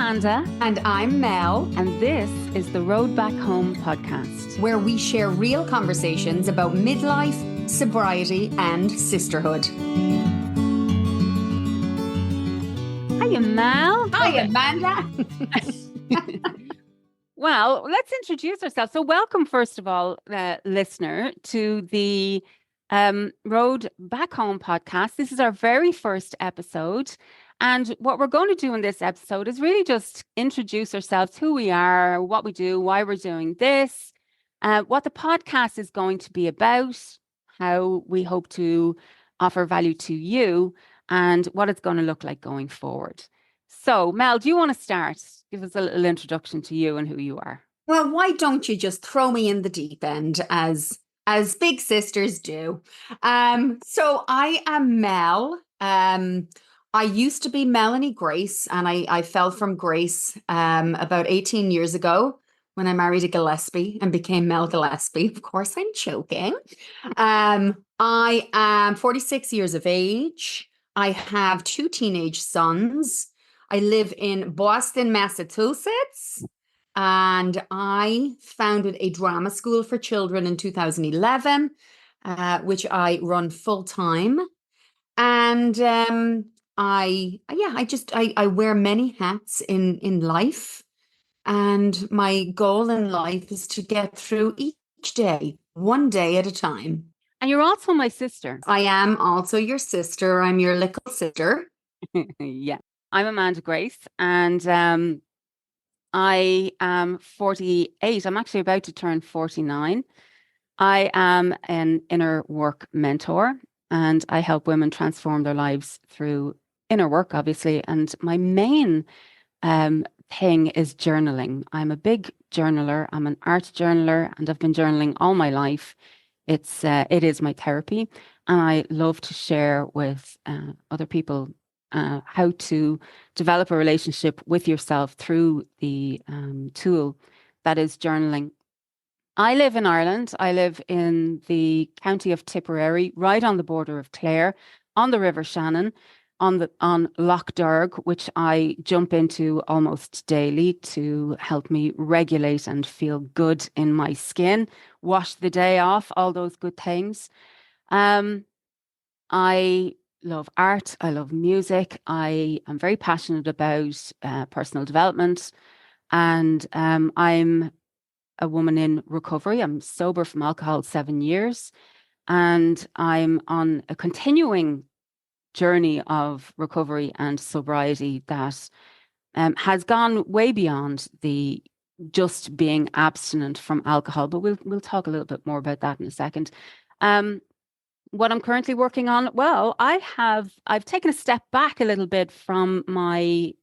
Amanda. And I'm Mel. And this is the Road Back Home podcast, where we share real conversations about midlife, sobriety, and sisterhood. Hiya, Mel. Hi, Amanda. Well, let's introduce ourselves. So welcome, first of all, listener, to the Road Back Home podcast. This is our very first episode. And what we're going to do in this episode is really just introduce ourselves, who we are, what we do, why we're doing this, what the podcast is going to be about, how we hope to offer value to you, and what it's going to look like going forward. So, Mel, do you want to start? Give us a little introduction to you and who you are. Well, why don't you just throw me in the deep end as big sisters do? So I am Mel. I used to be Melanie Grace, and I fell from grace about 18 years ago when I married a Gillespie and became Mel Gillespie. Of course, I'm joking. I am 46 years of age. I have 2 teenage sons. I live in Boston, Massachusetts, and I founded a drama school for children in 2011, which I run full time. And I wear many hats in life, and my goal in life is to get through each day, one day at a time. And you're also my sister. I am also your sister. I'm your little sister. Yeah. I'm Amanda Grace, and I am 48. I'm actually about to turn 49. I am an inner work mentor, and I help women transform their lives through inner work, obviously. And my main thing is journaling. I'm a big journaler. I'm an art journaler, and I've been journaling all my life. It is my therapy, and I love to share with other people how to develop a relationship with yourself through the tool that is journaling. I live in Ireland. I live in the county of Tipperary, right on the border of Clare, on the River Shannon, on Lough Derg, which I jump into almost daily to help me regulate and feel good in my skin, wash the day off, all those good things. I love art. I love music. I am very passionate about personal development, and I'm a woman in recovery. I'm sober from alcohol 7 years, and I'm on a continuing journey of recovery and sobriety that has gone way beyond the just being abstinent from alcohol. But we'll talk a little bit more about that in a second. What I'm currently working on, well, I've taken a step back a little bit from my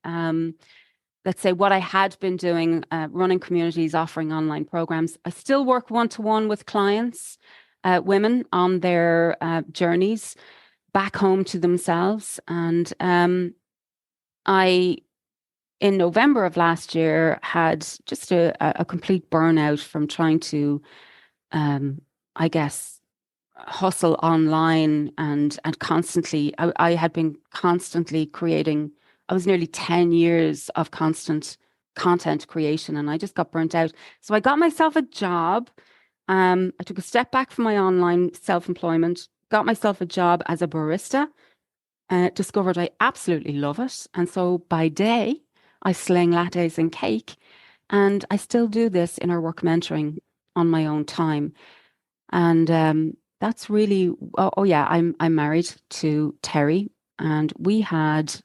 let's say what I had been doing, running communities, offering online programs. I still work one-to-one with clients, women on their journeys back home to themselves. And I, in November of last year, had just a complete burnout from trying to, I guess, hustle online and constantly. I had been constantly creating. I was nearly 10 years of constant content creation, and I just got burnt out. So I got myself a job. I took a step back from my online self-employment, got myself a job as a barista, discovered I absolutely love it. And so by day, I sling lattes and cake, and I still do this inner work mentoring on my own time. And that's really, I'm married to Terry, and we had,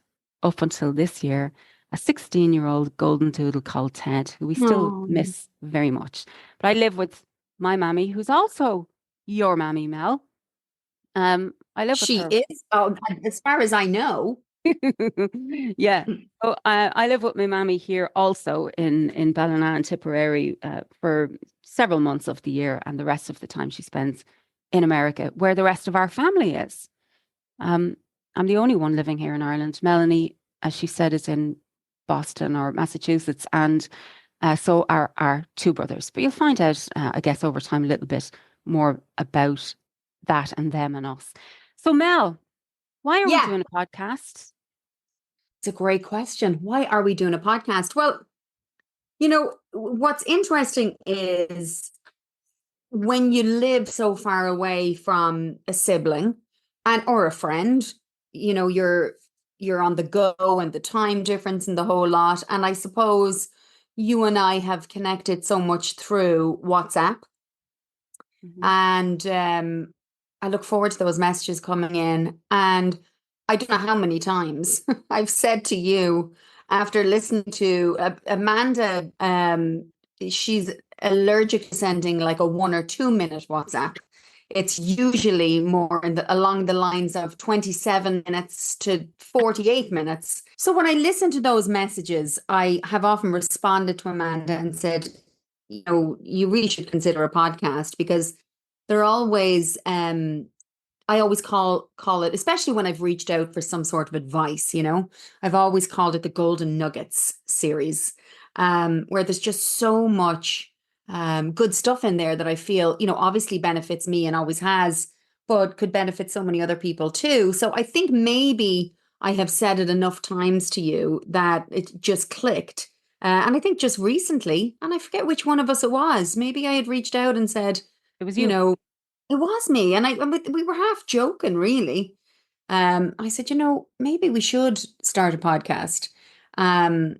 up until this year, a 16-year-old golden doodle called Ted, who we still miss very much. But I live with my mammy, who's also your mammy, Mel. I live with her. She is, as far as I know. Yeah. So I live with my mammy here also in Ballina and Tipperary for several months of the year, and the rest of the time she spends in America, where the rest of our family is. I'm the only one living here in Ireland. Melanie, as she said, is in Boston or Massachusetts, and so are our 2 brothers. But you'll find out, I guess, over time a little bit more about that and them and us. So Mel, why are we doing a podcast? It's a great question. Why are we doing a podcast? Well, what's interesting is when you live so far away from a sibling and or a friend, you're on the go, and the time difference and the whole lot. And I suppose you and I have connected so much through WhatsApp. Mhm. And I look forward to those messages coming in. And I don't know how many times I've said to you after listening to Amanda, she's allergic to sending like a 1 or 2 minute WhatsApp. It's usually more along the lines of 27 minutes to 48 minutes. So when I listen to those messages, I have often responded to Amanda and said, you really should consider a podcast, because they're always I always call it, especially when I've reached out for some sort of advice, I've always called it the Golden Nuggets series, where there's just so much good stuff in there that I feel, obviously benefits me and always has, but could benefit so many other people too. So I think maybe I have said it enough times to you that it just clicked. And I think just recently, and I forget which one of us it was, maybe I had reached out and said, It was you you. know, it was me. And we were half joking, really. I said, maybe we should start a podcast. Um,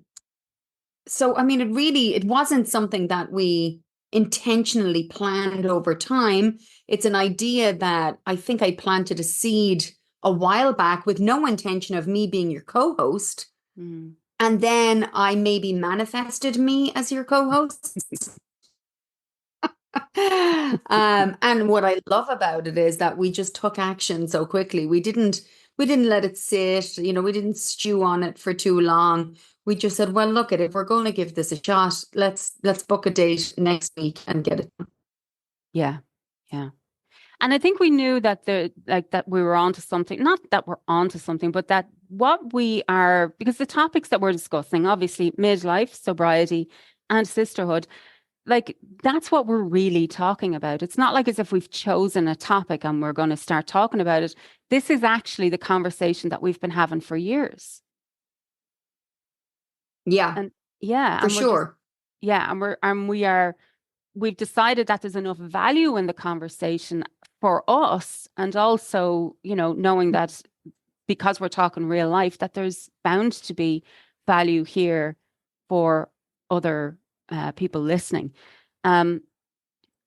so, I mean, it wasn't something that we intentionally planned over time. It's an idea that I think I planted a seed a while back with no intention of me being your co-host. Mm. And then I maybe manifested me as your co-host. And what I love about it is that we just took action so quickly. We didn't let it sit, we didn't stew on it for too long. We just said, well, look at it. If we're going to give this a shot, let's book a date next week and get it. Yeah. Yeah. And I think we knew that that we were onto something, not that we're onto something, but that what we are, because the topics that we're discussing, obviously midlife, sobriety, and sisterhood, like that's what we're really talking about. It's not like as if we've chosen a topic and we're going to start talking about it. This is actually the conversation that we've been having for years. Yeah, And yeah, for and we're just, sure. yeah, we've decided that there's enough value in the conversation for us. And also, knowing that because we're talking real life, that there's bound to be value here for other people listening. Um,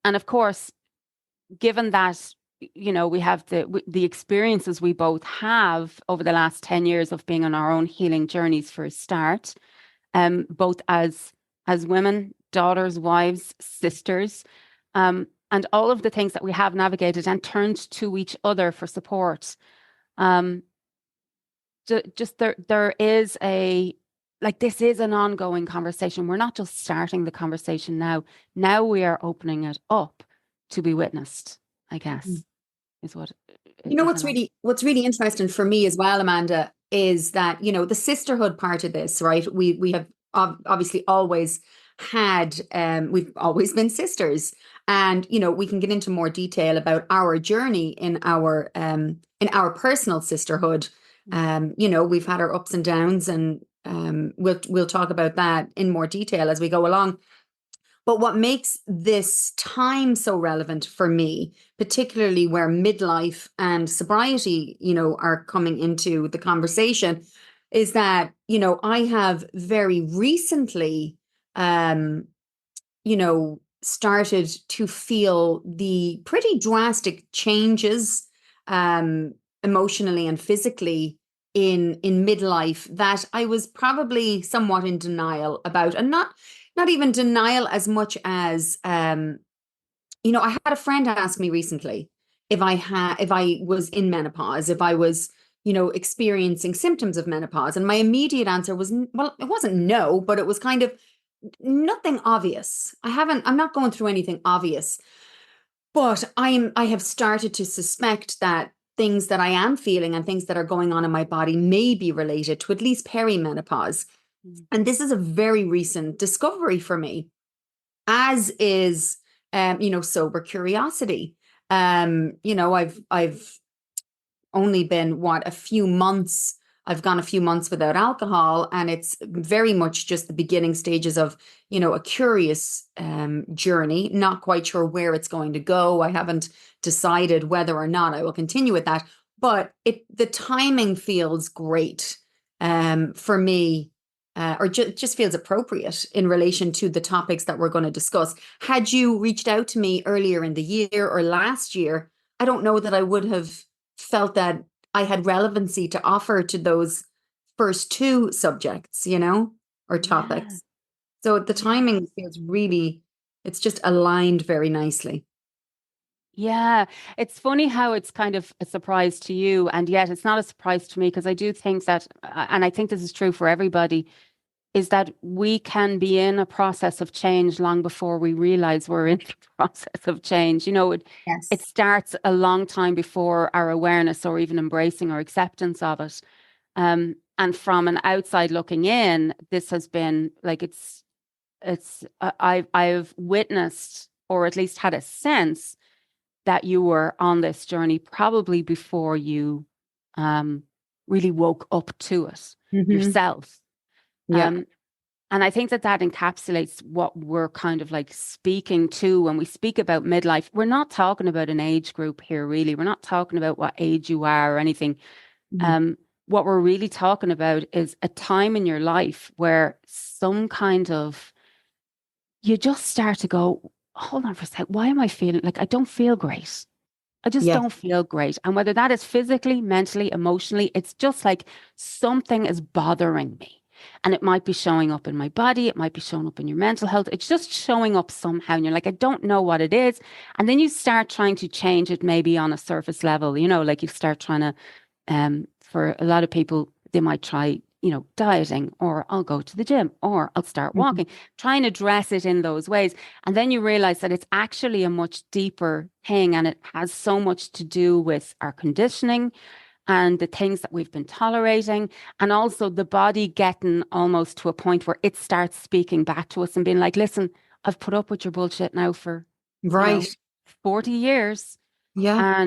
and of course, given that, we have the experiences we both have over the last 10 years of being on our own healing journeys for a start, both as women, daughters, wives, sisters, and all of the things that we have navigated and turned to each other for support. Um, just there is this is an ongoing conversation. We're not just starting the conversation now. Now we are opening it up to be witnessed, I guess, is what is What's an really interesting for me as well, Amanda, is that, the sisterhood part of this, right? We have obviously always we've always been sisters. And, we can get into more detail about our journey in our personal sisterhood. We've had our ups and downs, and we'll talk about that in more detail as we go along. But what makes this time so relevant for me, particularly where midlife and sobriety, are coming into the conversation, is that, I have very recently, um, started to feel the pretty drastic changes, emotionally and physically in midlife, that I was probably somewhat in denial about, and not even denial as much as I had a friend ask me recently if I was in menopause, if I was, experiencing symptoms of menopause. And my immediate answer was, well, it wasn't no, but it was kind of nothing obvious. I'm not going through anything obvious, but I have started to suspect that things that I am feeling and things that are going on in my body may be related to at least perimenopause. Mm. And this is a very recent discovery for me, as is, sober curiosity. I've only been a few months I've gone a few months without alcohol, and it's very much just the beginning stages of, a curious journey. Not quite sure where it's going to go. I haven't decided whether or not I will continue with that, but the timing feels great for me. Or just feels appropriate in relation to the topics that we're going to discuss. Had you reached out to me earlier in the year or last year, I don't know that I would have felt that I had relevancy to offer to those first two subjects, or Yeah. topics. So the Yeah. timing feels really, it's just aligned very nicely. Yeah, it's funny how it's kind of a surprise to you, and yet it's not a surprise to me because I do think that, and I think this is true for everybody, is that we can be in a process of change long before we realize we're in the process of change. It Yes. starts a long time before our awareness or even embracing or acceptance of it. And from an outside looking in, this has been like I've witnessed or at least had a sense that you were on this journey probably before you um, really woke up to it Hmm. yourself. Yeah. Um, and I think that that encapsulates what we're kind of like speaking to when we speak about midlife. We're not talking about an age group here, really. We're not talking about what age you are or anything. Mhm. Um, what we're really talking about is a time in your life where some kind of you just start to go, hold on for a sec, why am I feeling like I don't feel great? I just Yes. don't feel great. And whether that is physically, mentally, emotionally, it's just like something is bothering me. And it might be showing up in my body, it might be showing up in your mental health. It's just showing up somehow. And you're like, I don't know what it is. And then you start trying to change it maybe on a surface level, like you start trying to for a lot of people, they might try, dieting, or I'll go to the gym, or I'll start Mhm. walking, try and address it in those ways. And then you realize that it's actually a much deeper thing and it has so much to do with our conditioning and the things that we've been tolerating, and also the body getting almost to a point where it starts speaking back to us and being like, listen, I've put up with your bullshit now for, you know, Right. 40 years Yeah.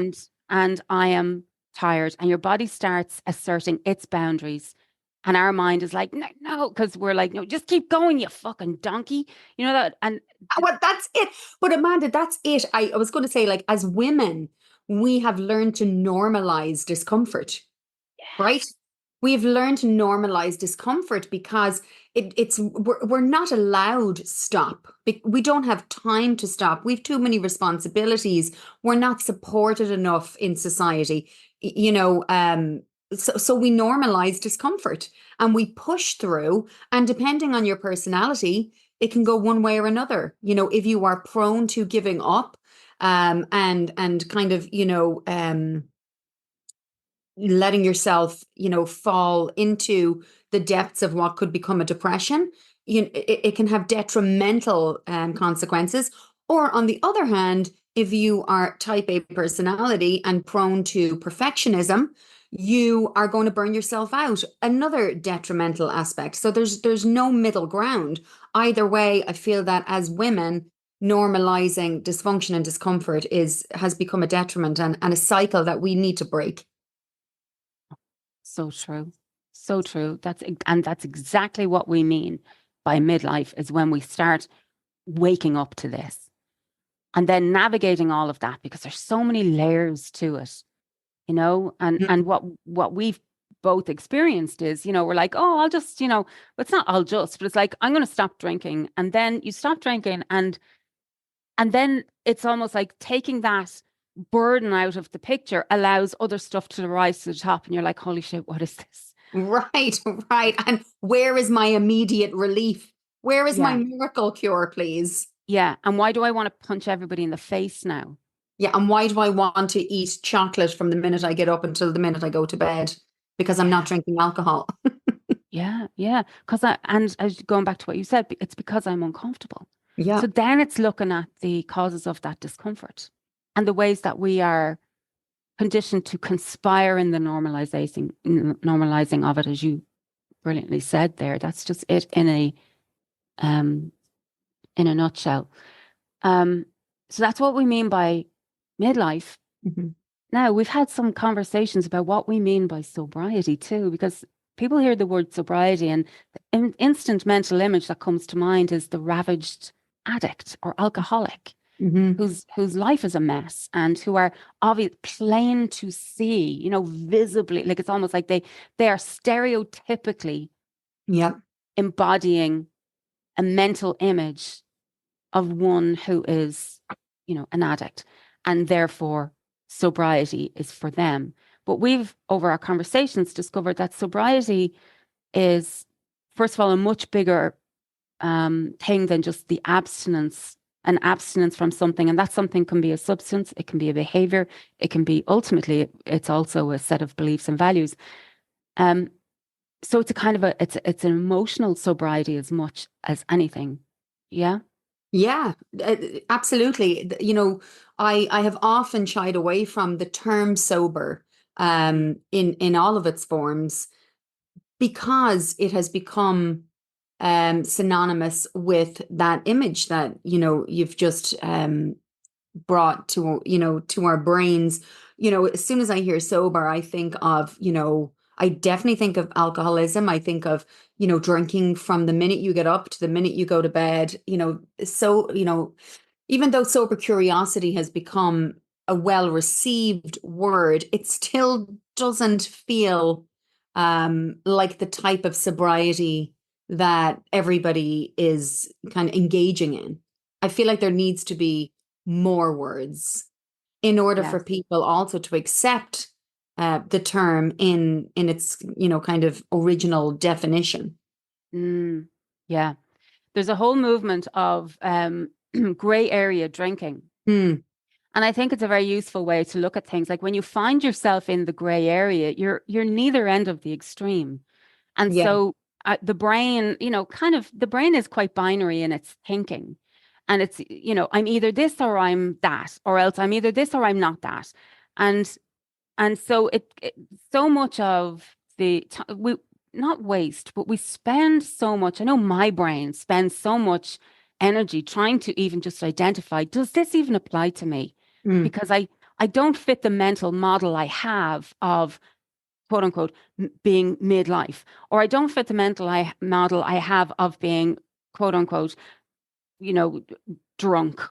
and I am tired, and your body starts asserting its boundaries, and our mind is like no, no, because we're like, no, just keep going, you fucking donkey, that. And Well, that's it. But Amanda, that's it. I was going to say, like, as women, we have learned to normalize discomfort, right? yes. We've learned to normalize discomfort because we're not allowed stop. We don't have time to stop. We've too many responsibilities. We're not supported enough in society. So we normalize discomfort and we push through. And depending on your personality, it can go one way or another. If you are prone to giving up, and kind of, letting yourself, fall into the depths of what could become a depression, it can have detrimental consequences. Or on the other hand, if you are type A personality and prone to perfectionism, you are going to burn yourself out. Another detrimental aspect. So there's no middle ground. Either way, I feel that as women, normalizing dysfunction and discomfort has become a detriment and a cycle that we need to break. So true, so true. That's exactly what we mean by midlife, is when we start waking up to this and then navigating all of that, because there's so many layers to it, and what we've both experienced is, we're like, oh, I'll just, it's not I'll just, but it's like, I'm going to stop drinking. And then you stop drinking, and then it's almost like taking that burden out of the picture allows other stuff to rise to the top. And you're like, holy shit, what is this? Right, right. And where is my immediate relief? Where is my Yeah. miracle cure, please? Yeah. And why do I want to punch everybody in the face now? Yeah, and why do I want to eat chocolate from the minute I get up until the minute I go to bed? Because I'm not Yeah. drinking alcohol. Yeah. Yeah. And as going back to what you said, it's because I'm uncomfortable. Yeah. So then it's looking at the causes of that discomfort and the ways that we are conditioned to conspire in the normalizing of it, as you brilliantly said there. That's just it um in a nutshell. Um, so that's what we mean by midlife. Mhm. Now, we've had some conversations about what we mean by sobriety too, because people hear the word sobriety and the instant mental image that comes to mind is the ravaged addict or alcoholic Hmm. whose life is a mess and who are obvious plain to see, visibly, like it's almost like they are stereotypically Yeah. embodying a mental image of one who is, an addict, and therefore sobriety is for them. But we've, over our conversations, discovered that sobriety is, first of all, a much bigger thing than just the abstinence, an abstinence from something. And that something can be a substance, it can be a behavior, it can be ultimately, it's also a set of beliefs and values. Um, so it's a kind of it's an emotional sobriety as much as anything. Yeah. Yeah, absolutely. I have often shied away from the term sober in all of its forms because it has become synonymous with that image that you've just brought to our brains. As soon as I hear sober, I think of, I definitely think of alcoholism. I think of, drinking from the minute you get up to the minute you go to bed. So, even though sober curiosity has become a well received word, it still doesn't feel like the type of sobriety that everybody is kind of engaging in. I feel like there needs to be more words in order for Yes. people also to accept the term in its kind of original definition. Mm, yeah. There's a whole movement of gray area drinking. Hmm. And I think it's a very useful way to look at things. Like when you find yourself in the gray area, you're neither end of the extreme. And Yeah. so the brain, kind of the brain is quite binary in its thinking. And it's, I'm either this or I'm that, or else I'm either this or I'm not that. And and so so much of we not waste, but we spend so much. I know my brain spends so much energy trying to even just identify, does this even apply to me? Hmm. Because I don't fit the mental model I have of quote unquote being midlife, or I don't fit the model I have of being quote unquote, you know, drunk,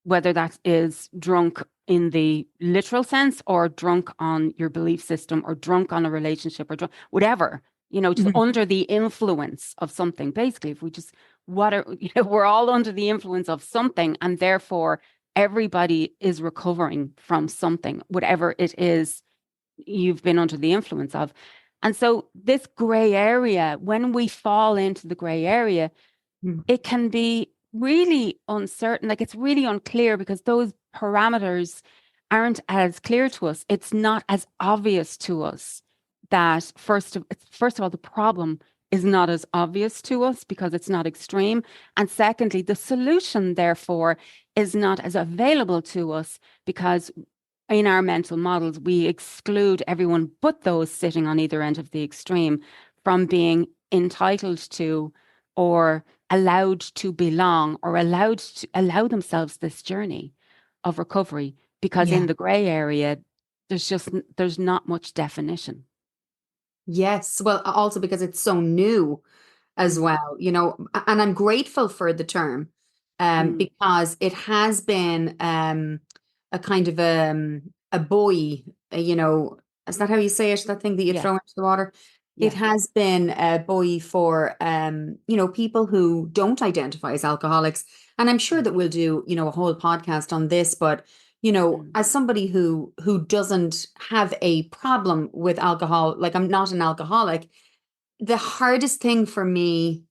whether that is drunk in the literal sense or drunk on your belief system or drunk on a relationship or drunk, whatever, just Mhm. under the influence of something. Basically, if we just, we're all under the influence of something, and therefore everybody is recovering from something, whatever it is you've been under the influence of. And so, this gray area, when we fall into the gray area, Hmm. it can be really uncertain. Like it's really unclear because those parameters aren't as clear to us. It's not as obvious to us that first of all, the problem is not as obvious to us because it's not extreme. And secondly, the solution, therefore, is not as available to us because in our mental models, we exclude everyone but those sitting on either end of the extreme from being entitled to or allowed to belong or allowed to allow themselves this journey of recovery because in Yeah. the gray area there's not much definition. Yes. Well, also because it's so new as Mm, well, and I'm grateful for the term mm, because it has been a kind of a buoy, is that how you say it? That thing that you yeah, throw into the water? It yeah. has been a buoy for people who don't identify as alcoholics. And I'm sure Mm, that we'll do, a whole podcast on this, but mm, as somebody who doesn't have a problem with alcohol, like I'm not an alcoholic, the hardest thing for me,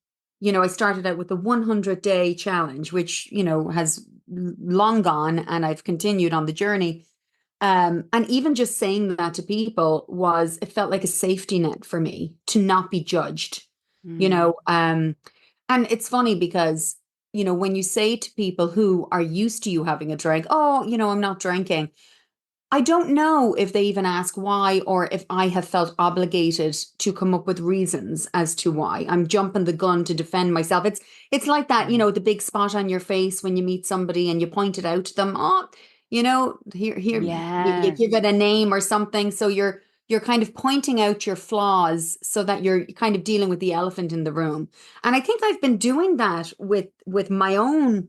I started out with the 100-day challenge, which, has long gone and I've continued on the journey. And even just saying that to people it felt like a safety net for me to not be judged, you mm, know. And it's funny because, when you say to people who are used to you having a drink, oh, I'm not drinking. I don't know if they even ask why or if I have felt obligated to come up with reasons as to why. I'm jumping the gun to defend myself. It's like that, mm, the big spot on your face when you meet somebody and you point it out to them. Oh, Here you give Yes. it a name or something. So you're kind of pointing out your flaws so that you're kind of dealing with the elephant in the room. And I think I've been doing that with my own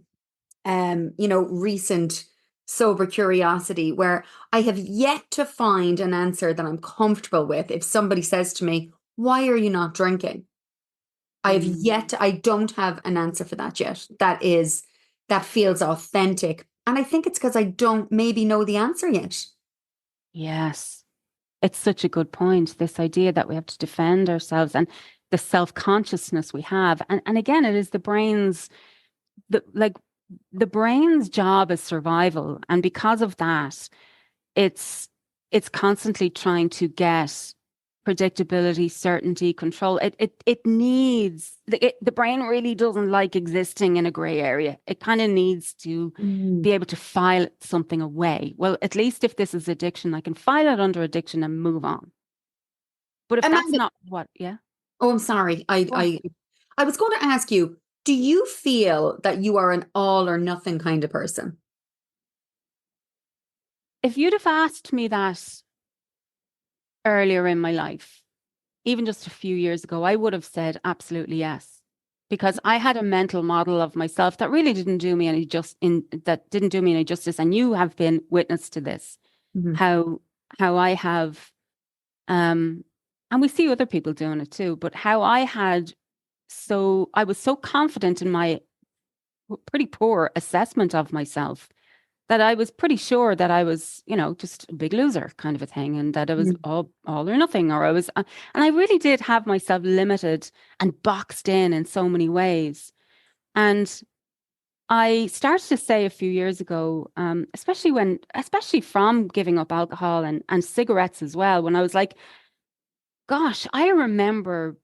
recent sober curiosity, where I have yet to find an answer that I'm comfortable with. If somebody says to me, "Why are you not drinking?" Mm, I don't have an answer for that yet. That feels authentic. And I think it's because I don't maybe know the answer yet. yes. It's such a good point. This idea that we have to defend ourselves and the self-consciousness we have. And again, it is the like the brain's job is survival. And because of that, it's it's constantly trying to get predictability, certainty, control. It needs the brain really doesn't like existing in a gray area. It kind of needs to Mm. be able to file something away. Well, at least if this is addiction, I can file it under addiction and move on. But if that's Amanda, not what, yeah, oh, I'm sorry. go on. I was going to ask you, do you feel that you are an all or nothing kind of person? If you'd have asked me that earlier in my life, even just a few years ago, I would have said absolutely yes. Because I had a mental model of myself that really didn't do me any that didn't do me any justice. And you have been witness to this, Mhm. how how I have um and we see other people doing it too, but how I was so confident in my pretty poor assessment of myself that I was pretty sure that I was, just a big loser kind of a thing, and that it was Mhm. all or nothing, or and I really did have myself limited and boxed in so many ways. And I started to say a few years ago, especially from giving up alcohol and cigarettes as well, when I was like, gosh, I remember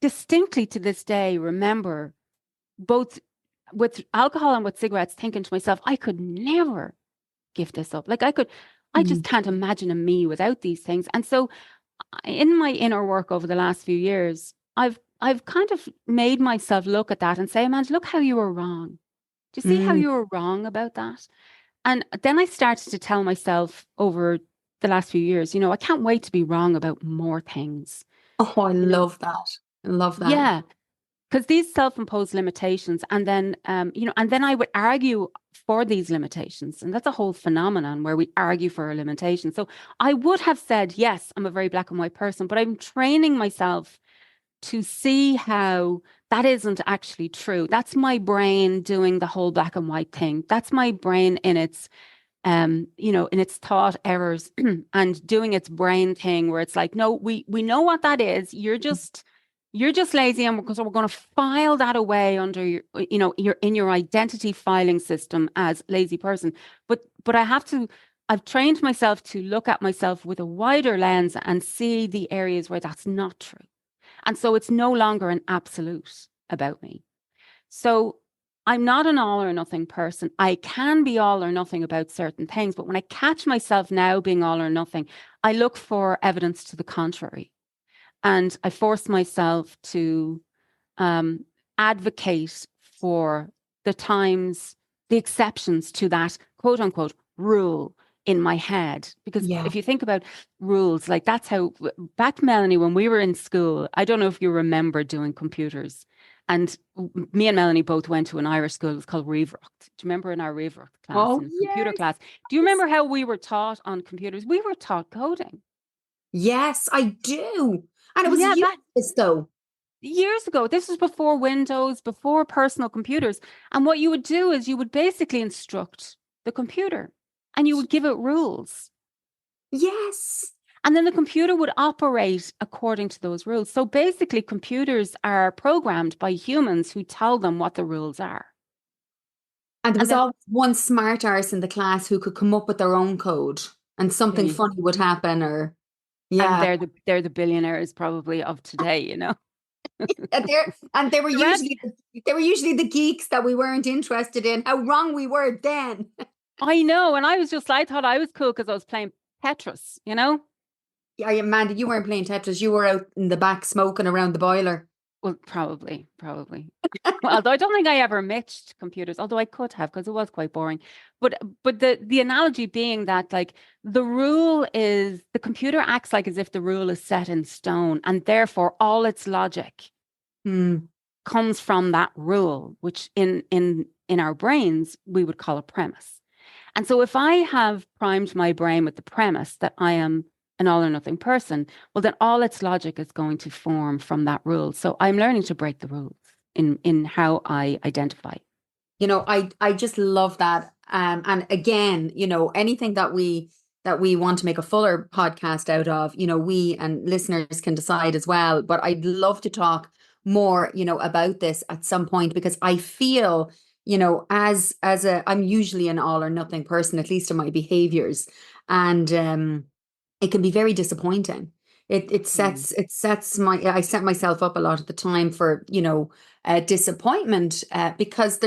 distinctly to this day, remember both with alcohol and with cigarettes, thinking to myself, I could never give this up. I just Mhm. can't imagine a me without these things. And so in my inner work over the last few years, I've kind of made myself look at that and say, man, look how you were wrong. Do you see how Mm. you were wrong about that? And then I started to tell myself over the last few years, I can't wait to be wrong about more things. Oh, I You know, love that. I love that. yeah, because these self-imposed limitations, and then I would argue for these limitations, and that's a whole phenomenon where we argue for a limitation. So I would have said, yes, I'm a very black and white person, but I'm training myself to see how that isn't actually true. That's my brain doing the whole black and white thing. That's my brain in its thought errors and doing its brain thing where it's like, no, we know what that is. You're just lazy, and because we're going to file that away under your in your identity filing system as lazy person. But I've trained myself to look at myself with a wider lens and see the areas where that's not true. And so it's no longer an absolute about me. So I'm not an all or nothing person. I can be all or nothing about certain things, but when I catch myself now being all or nothing, I look for evidence to the contrary. And I force myself to um, advocate for the times, the exceptions to that quote unquote rule in my head. Because Yeah. if you think about rules, like that's how, back, Melanie, when we were in school, I don't know if you remember doing computers. And me and Melanie both went to an Irish school. It was called Reevrocht. Do you remember in our Reevrocht class, Oh, in computer yes. class? Do you remember how we were taught on computers? We were taught coding. Yes, I do. And it was Yeah, useless though. years ago. This was before Windows, before personal computers. And what you would do is you would basically instruct the computer and you would give it rules. Yes. And then the computer would operate according to those rules. So basically, computers are programmed by humans who tell them what the rules are. And there And was then always one smart arse in the class who could come up with their own code and there something you funny go. would happen or And yeah. they're the billionaires probably of today. And they were The rest, usually the geeks that we weren't interested in. How wrong we were then. I know. And I thought I was cool because I was playing Tetris. Yeah, Amanda, you weren't playing Tetris. You were out in the back smoking around the boiler. Well, probably. Well, although I don't think I ever mixed computers, although I could have because it was quite boring. But the analogy being that like the rule is the computer acts like as if the rule is set in stone, and therefore all its logic Hmm. comes from that rule, which in our brains we would call a premise. And so if I have primed my brain with the premise that I am an all or nothing person, well, then all its logic is going to form from that rule. So I'm learning to break the rules in how I identify. I just love that. And again, anything that we want to make a fuller podcast out of, we and listeners can decide as well. But I'd love to talk more, about this at some point because I feel, I'm usually an all or nothing person, at least in my behaviors, and it can be very disappointing. It Mm, sets it sets my I set myself up a lot of the time for disappointment because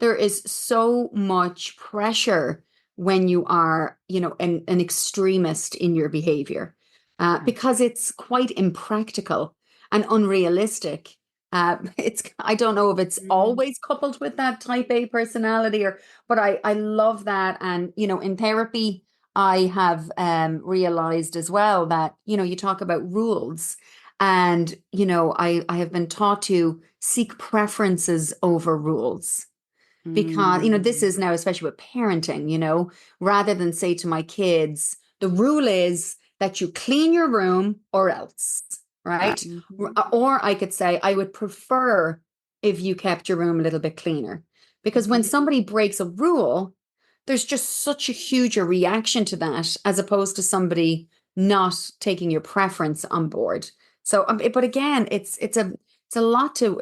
there is so much pressure when you are, an extremist in your behavior, yeah. because it's quite impractical and unrealistic. I don't know if it's Mm, always coupled with that type A personality but I love that. And, in therapy, I have realized as well that, you talk about rules and, I have been taught to seek preferences over rules because this mm, is now especially with parenting, rather than say to my kids the rule is that you clean your room or else, right? mhm, Or I could say I would prefer if you kept your room a little bit cleaner, because when mhm. somebody breaks a rule, there's just such a huge reaction to that as opposed to somebody not taking your preference on board. So but again, it's a lot to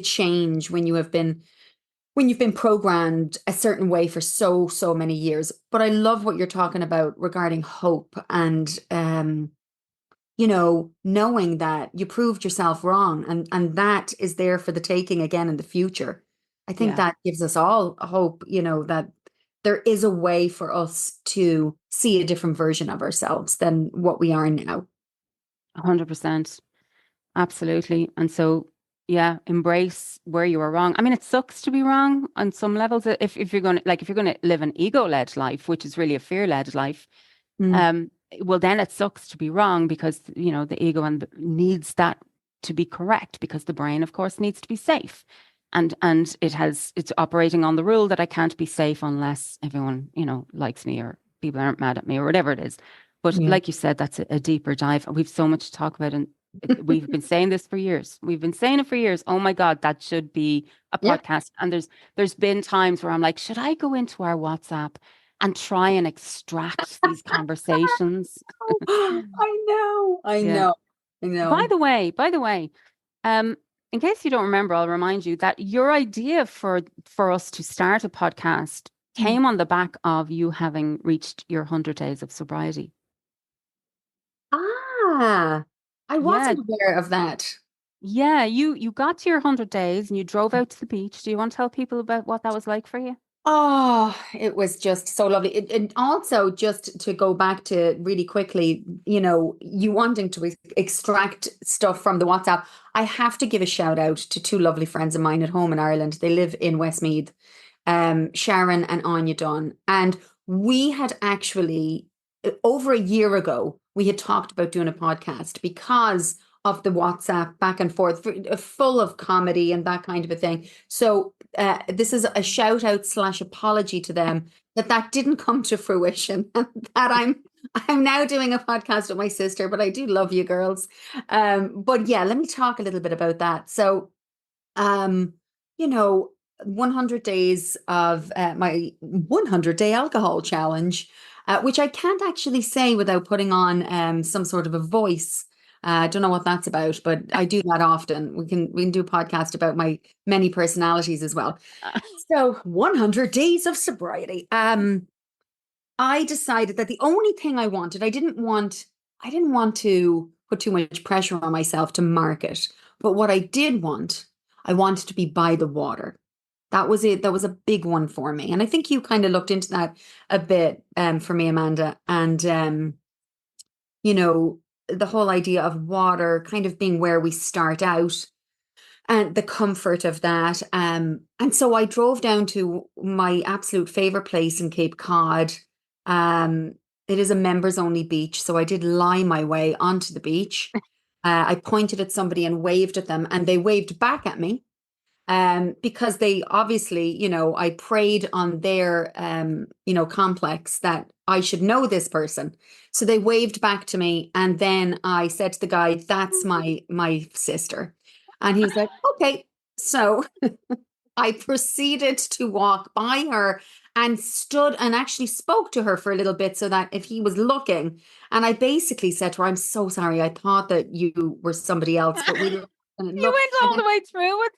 change when you've been programmed a certain way for so many years. But I love what you're talking about regarding hope and knowing that you proved yourself wrong and that is there for the taking again in the future. I think Yeah, that gives us all a hope, that there is a way for us to see a different version of ourselves than what we are now. 100%. Absolutely. And so, yeah, embrace where you are wrong. I mean, it sucks to be wrong on some levels. If you're going to if you're going to live an ego-led life, which is really a fear-led life, Mm, um, well, then it sucks to be wrong because, the ego needs that to be correct because the brain, of course, needs to be safe. And it's operating on the rule that I can't be safe unless everyone, likes me or people aren't mad at me or whatever it is. But yeah. like you said, that's a deeper dive. And we've so much to talk about. And we've been saying this for years. We've been saying it for years. Oh my God, that should be a Yep. podcast. And there's been times where I'm like, should I go into our WhatsApp and try and extract these conversations? I know. I Yeah. know. I know. By the way, um, in case you don't remember, I'll remind you that your idea for us to start a podcast Mm. came on the back of you having reached your 100 days of sobriety. Ah, I Yeah. wasn't aware of that. Yeah, you got to your 100 days and you drove out to the beach. Do you want to tell people about what that was like for you? Oh, it was just so lovely. And also, just to go back to really quickly, you wanting to extract stuff from the WhatsApp, I have to give a shout out to two lovely friends of mine at home in Ireland. They live in Westmeath, Sharon and Anya Dunn. And we had actually, over a year ago, we had talked about doing a podcast because of the WhatsApp back and forth, full of comedy and that kind of a thing. So this is a shout out slash apology to them that didn't come to fruition, and that I'm now doing a podcast with my sister, but I do love you girls. But yeah, let me talk a little bit about that. So um, you know, 100 days of my 100-day alcohol challenge, which I can't actually say without putting on some sort of a voice. I don't know what that's about, but I do that often. We can do a podcast about my many personalities as well. So 100 days of sobriety. I decided that the only thing I didn't want to put too much pressure on myself to market. But what I did want, I wanted to be by the water. That was it. That was a big one for me. And I think you kind of looked into that a bit for me, Amanda. And you know, the whole idea of water kind of being where we start out and the comfort of that. And so I drove down to my absolute favorite place in Cape Cod. Um, it is a members only beach, so I did lie my way onto the beach. I pointed at somebody and waved at them, and they waved back at me. Because they obviously, I preyed on their, complex that I should know this person. So they waved back to me, and then I said to the guy, "That's my sister," and he was like, "Okay." So I proceeded to walk by her and stood and actually spoke to her for a little bit so that if he was looking, and I basically said to her, "I'm so sorry, I thought that you were somebody else, but we You look." went And all the way through it.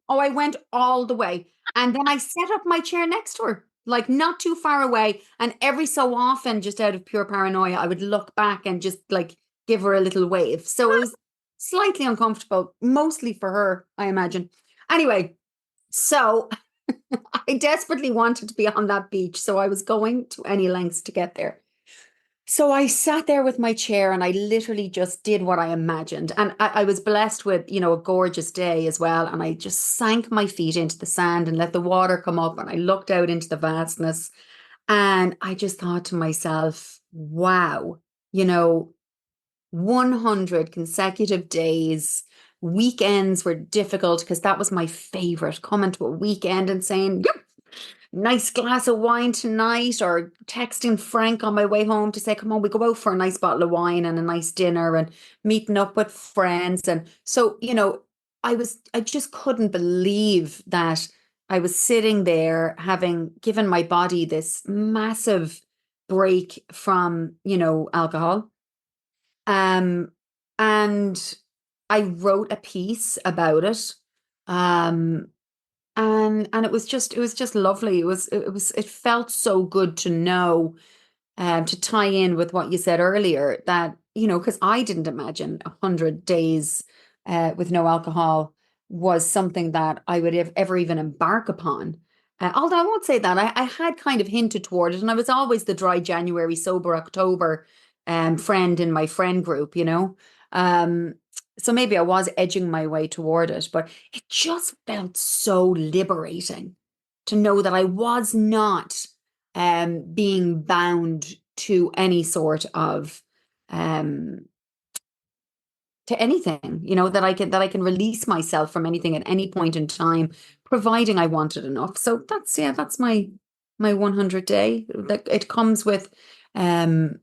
I went all the way. And then I set up my chair next to her, like not too far away. And every so often, just out of pure paranoia, I would look back and just like give her a little wave. So it was slightly uncomfortable, mostly for her, I imagine. Anyway, so I desperately wanted to be on that beach. So I was going to any lengths to get there. So I sat there with my chair and I literally just did what I imagined. And I was blessed with, a gorgeous day as well. And I just sank my feet into the sand and let the water come up. And I looked out into the vastness. And I just thought to myself, wow, you know, 100 consecutive days. Weekends were difficult because that was my favorite. Coming to a weekend and saying, yep, nice glass of wine tonight, or texting Frank on my way home to say, come on, we go out for a nice bottle of wine and a nice dinner and meeting up with friends. And so, I just couldn't believe that I was sitting there having given my body this massive break from, alcohol. Um, and I wrote a piece about it. Um, and it was just lovely. It felt so good to know, to tie in with what you said earlier, that because I didn't imagine 100 days with no alcohol was something that I would ever even embark upon. Although I won't say that, I had kind of hinted toward it, and I was always the dry January, sober October friend in my friend group, Um, so maybe I was edging my way toward it, but it just felt so liberating to know that I was not being bound to any sort of um, to anything, that I can release myself from anything at any point in time, providing I wanted enough. So that's my 100 day. That um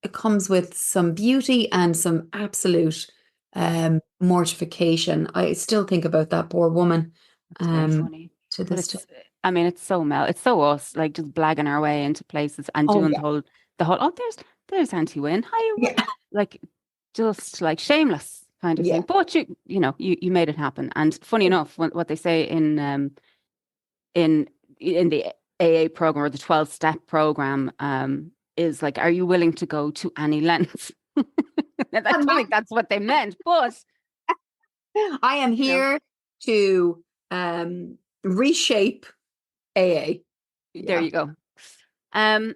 it comes with some beauty and some absolute mortification. I still think about that poor woman It's very um funny. to But this day. I mean, it's so us, like just blagging our way into places and Oh doing yeah. oh, there's Auntie Wynne. Hi, Yeah. like just like shameless kind of thing. Yeah. But you made it happen. And funny enough, what they say in the AA program or the 12 step program, is like, are you willing to go to any length? I don't And think that's what they meant, but I am you know, here to reshape AA. there Yeah. you go. Um,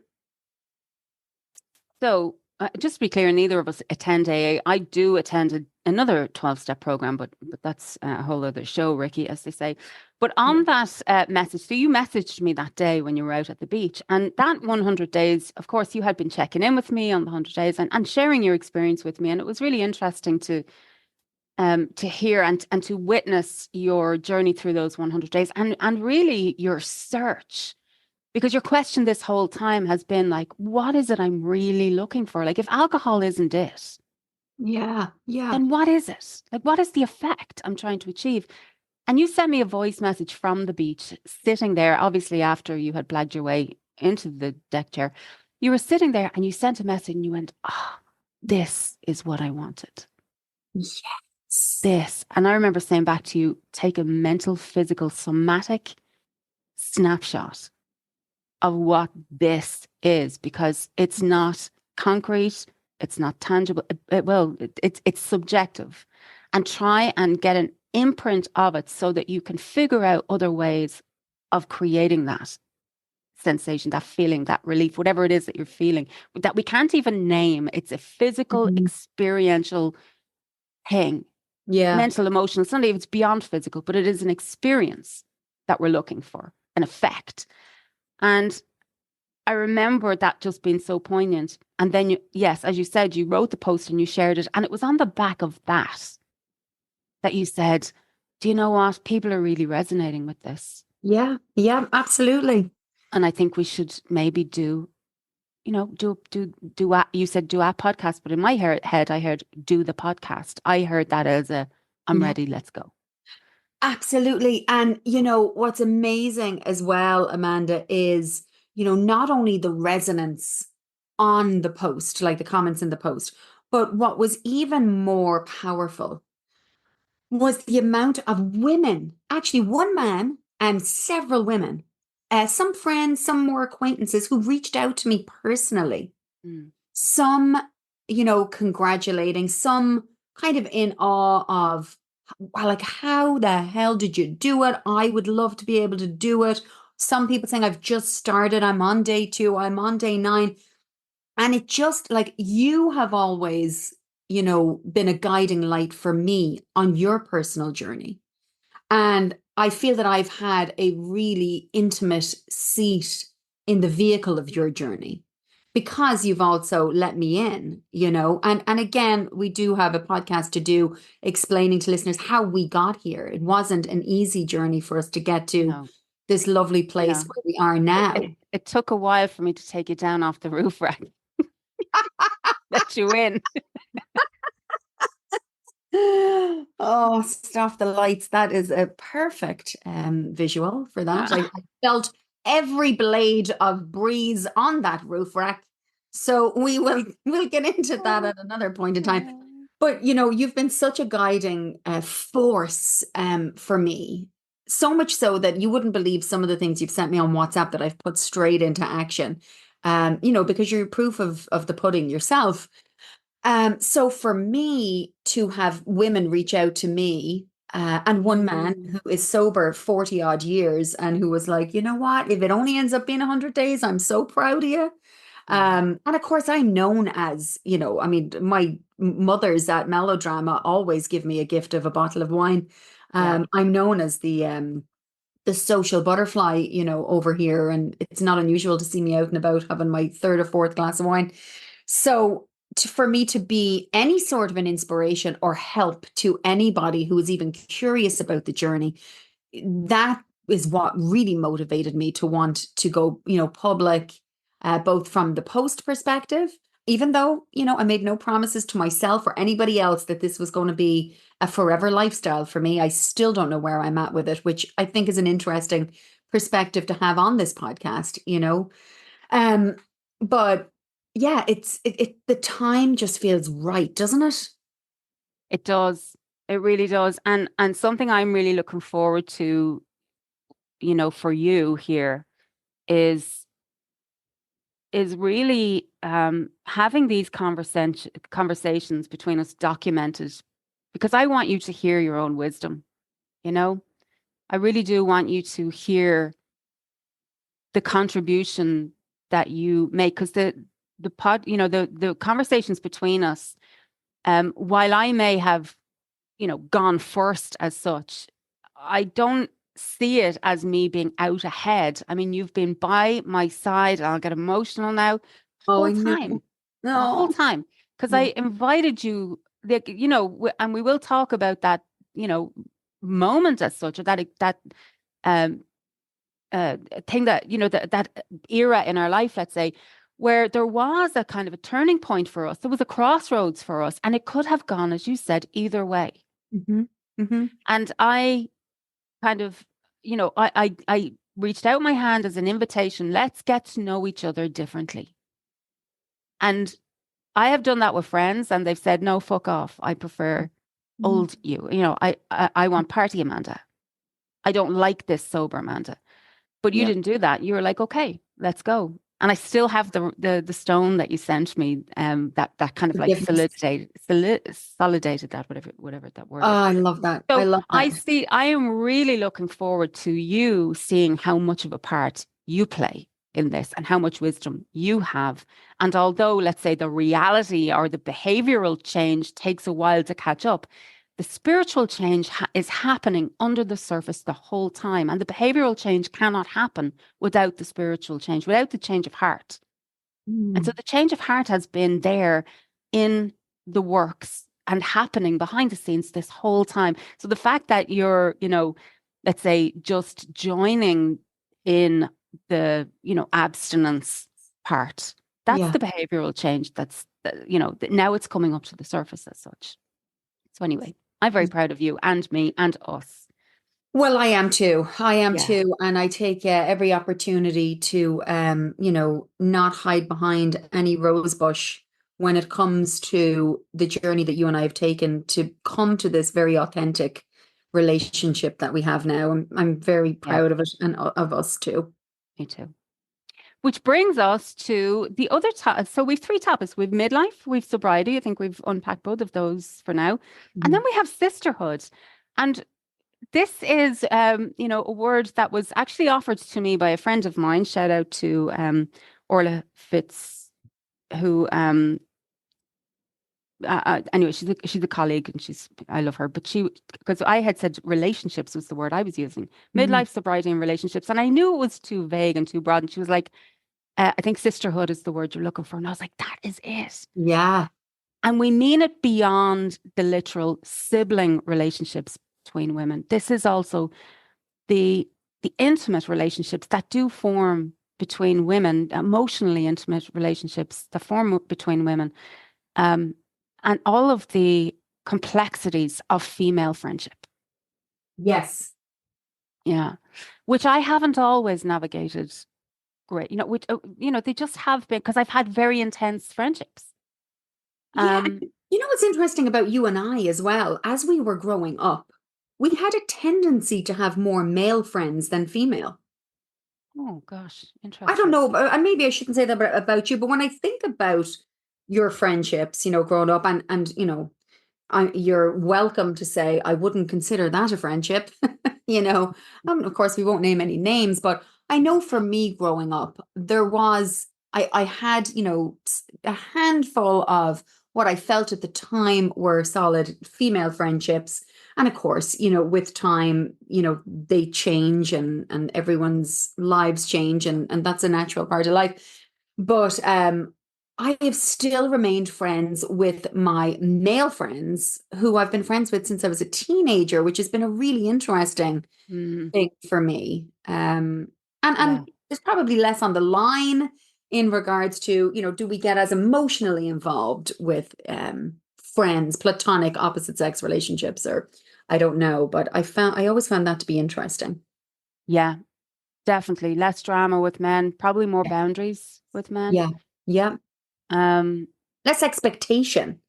So, just to be clear, neither of us attend AA. I do attend another 12-step program, but that's a whole other show, Ricky, as they say. But Yeah. on that message, so you messaged me that day when you were out at the beach, and that 100 days, of course, you had been checking in with me on the 100 days and sharing your experience with me. And it was really interesting to hear and to witness your journey through those 100 days and really your search, because your question this whole time has been like, what is it I'm really looking for? Like, if alcohol isn't it, Yeah. Yeah. then what is it? Like, what is the effect I'm trying to achieve? And you sent me a voice message from the beach, sitting there, obviously after you had blagged your way into the deck chair. You were sitting there and you sent a message and you went, ah, this is what I wanted. Yes. This. And I remember saying back to you, take a mental, physical, somatic snapshot of what this is, because it's not concrete, it's not tangible. It's subjective, and try and get an imprint of it so that you can figure out other ways of creating that. sensation, that feeling, that relief, whatever it is that you're feeling, that we can't even name. It's a physical, Mhm. experiential thing, Yeah. mental, emotional. It's not even, it's beyond physical, but it is an experience that we're looking for, an effect. And I remember that just being so poignant. And then, yes, as you said, you wrote the post and you shared it. And it was on the back of that you said, do you know what? People are really resonating with this. Yeah. Yeah. Absolutely. And I think we should maybe do, you said do a podcast, but in my head, I heard do the podcast. I heard that as I'm Yeah. ready, let's go. Absolutely. And what's amazing as well, Amanda, is, not only the resonance on the post, like the comments in the post, but what was even more powerful was the amount of women, actually one man and several women, some friends, some more acquaintances who reached out to me personally. Mm. Some, congratulating, some kind of in awe of, like, how the hell did you do it? I would love to be able to do it. Some people saying, I've just started, I'm on day 2, I'm on day 9. And it just, like, you have always, been a guiding light for me on your personal journey. And I feel that I've had a really intimate seat in the vehicle of your journey because you've also let me in, and again, we do have a podcast to do explaining to listeners how we got here. It wasn't an easy journey for us to get to No, this lovely place yeah. where we are It, now. it, it took a while for me to take you down off the roof rack, let you in. Oh, stuff the lights. That is a perfect visual for that. I felt every blade of breeze on that roof rack. So we'll get into that at another point in time. But you've been such a guiding force for me. So much so that you wouldn't believe some of the things you've sent me on WhatsApp that I've put straight into action. Because you're proof of the pudding yourself. So for me to have women reach out to me, and one man who is sober 40 odd years and who was like, you know what, if it only ends up being 100 days, I'm so proud of you. Mm. And of course, I'm known as, I mean, my mothers at Melodrama always give me a gift of a bottle of wine. Yeah. I'm known as the social butterfly, over here, and it's not unusual to see me out and about having my third or fourth glass of wine. So for me to be any sort of an inspiration or help to anybody who is even curious about the journey, that is what really motivated me to want to go, public, both from the post perspective, even though, I made no promises to myself or anybody else that this was going to be a forever lifestyle for me. I still don't know where I'm at with it, which I think is an interesting perspective to have on this podcast. Um, but yeah, the time just feels right, doesn't it? It does. It really does. And something I'm really looking forward to, for you here is really having these conversations between us documented, because I want you to hear your own wisdom, you know? I really do want you to hear the contribution that you make, because the pod, the conversations between us, while I may have, gone first as such, I don't see it as me being out ahead. I mean, you've been by my side, and I'll get emotional now, Oh, I whole know. time, the whole No. time, because I Yeah. invited you, like, and we will talk about that, moment as such, or that um thing that, that era in our life, let's say, where there was a kind of a turning point for us. There was a crossroads for us, and it could have gone, as you said, either way. Hmm. Hmm. And I kind of, I reached out my hand as an invitation. Let's get to know each other differently. And I have done that with friends, and they've said, no, fuck off. I prefer old you. I want party Amanda. I don't like this sober Amanda. But you Yeah. didn't do that. You were like, okay, let's go. And I still have the stone that you sent me, that kind of like Forgiveness. solidated that, whatever that Oh, word is. I love that. I So love that. I am really looking forward to you seeing how much of a part you play in this and how much wisdom you have. And although, let's say, the reality or the behavioral change takes a while to catch up, the spiritual change is happening under the surface the whole time. And the behavioral change cannot happen without the spiritual change, without the change of heart. And so Mm. the change of heart has been there in the works and happening behind the scenes this whole time. So the fact that you're, let's say just joining in the, abstinence part, that's Yeah. the behavioral change now it's coming up to the surface as such. So anyway, I'm very proud of you and me and us. Well, I am too. I am Yeah. too. And I take every opportunity to, not hide behind any rose bush when it comes to the journey that you and I have taken to come to this very authentic relationship that we have now. I'm very Yeah, proud of it and of us too. me too. Which brings us to the other topic. So we've three topics. We've midlife, we've sobriety. I think we've unpacked both of those for now. And then Mhm. we have sisterhood. And this is, a word that was actually offered to me by a friend of mine. Shout out to Orla Fitz, who anyway, she's a colleague and I love her. But because I had said relationships was the word I was using, Mhm. midlife, sobriety, and relationships, and I knew it was too vague and too broad. And she was like, I think sisterhood is the word you're looking for, and I was like, that is it. Yeah. And we mean it beyond the literal sibling relationships between women. This is also the intimate relationships that do form between women, emotionally intimate relationships that form between women. Um, and all of the complexities of female friendship. Yes. Yeah. Which I haven't always navigated great, they just have been because I've had very intense friendships. Yeah. Um, You know what's interesting about you and I as well? As we were growing up, we had a tendency to have more male friends than female. oh gosh, I don't interesting. know, and maybe I shouldn't say that about you, but when I think about your friendships, growing up, and you're welcome to say I wouldn't consider that a friendship. Of course, we won't name any names, but I know for me growing up, I had, a handful of what I felt at the time were solid female friendships. And of course, with time, they change and everyone's lives change and that's a natural part of life. But I have still remained friends with my male friends who I've been friends with since I was a teenager, which has been a really interesting Mm, thing for me. And yeah. there's probably less on the line in regards to, do we get as emotionally involved with friends, platonic opposite sex relationships, or I don't know, but I always found that to be interesting. Yeah, definitely. Less drama with men, probably more boundaries with men. Yeah. Yeah. Um, Less expectation.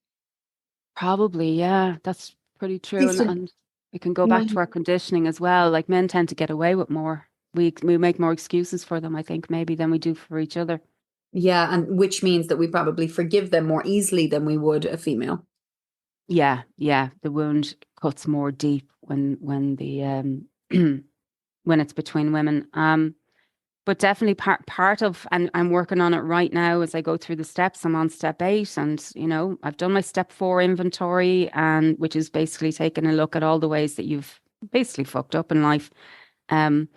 Probably, yeah, that's pretty true. Used And, to, and we can go my back to our conditioning as well. Like men tend to get away with more. We make more excuses for them, I think, maybe than we do for each other. Yeah, and which means that we probably forgive them more easily than we would a female. Yeah, yeah. The wound cuts more deep when the when it's between women. But definitely part of, and I'm working on it right now as I go through the steps. I'm on step 8, and I've done my step 4 inventory, and which is basically taking a look at all the ways that you've basically fucked up in life. Um,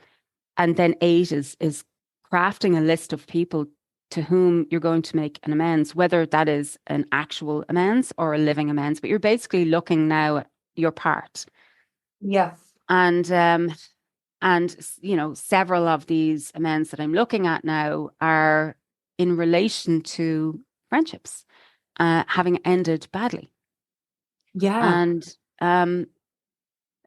and then 8 is crafting a list of people to whom you're going to make an amends, whether that is an actual amends or a living amends. But you're basically looking now at your part. Yeah. And several of these amends that I'm looking at now are in relation to friendships having ended badly. Yeah. And um,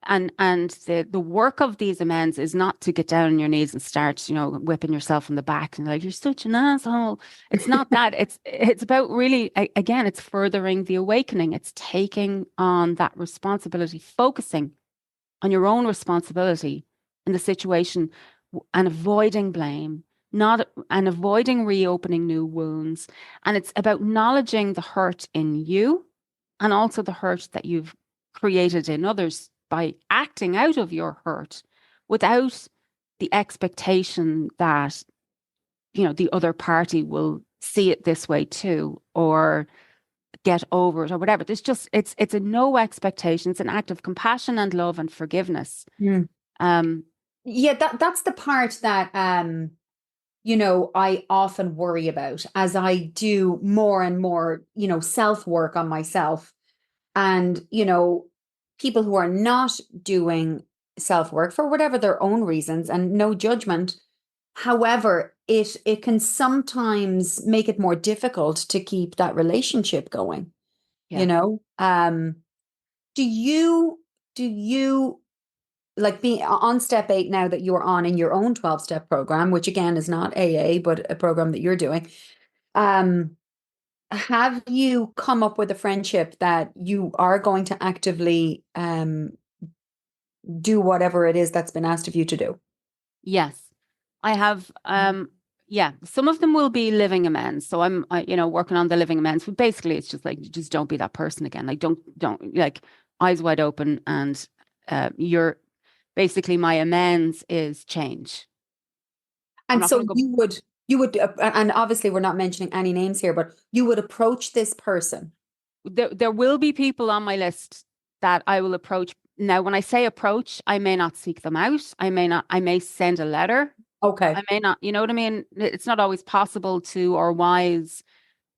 and the work of these amends is not to get down on your knees and start, whipping yourself in the back and like you're such an asshole. It's not that. It's about really again, it's furthering the awakening. It's taking on that responsibility, focusing on your own responsibility in the situation and avoiding blame, not and avoiding reopening new wounds. And it's about acknowledging the hurt in you and also the hurt that you've created in others by acting out of your hurt without the expectation that the other party will see it this way too, or get over it or whatever. It's a no expectation. It's an act of compassion and love and forgiveness. Mm. Um, Yeah, that's the part that I often worry about as I do more and more, self work on myself. And, people who are not doing self work for whatever their own reasons, and no judgment. However, it can sometimes make it more difficult to keep that relationship going, you yeah. know? Do you like being on step 8 now that you're on in your own 12-step program, which again is not AA, but a program that you're doing? Um, have you come up with a friendship that you are going to actively do whatever it is that's been asked of you to do? Yes. I have, yeah, some of them will be living amends. So working on the living amends. But basically, it's just like, just don't be that person again. Like, don't like eyes wide open. And you're basically my amends is change. I'm And not going so to go. you would, and obviously we're not mentioning any names here, but you would approach this person. There will be people on my list that I will approach. Now, when I say approach, I may not seek them out. I may send a letter. Okay. I may not, you know what I mean? It's not always possible to or wise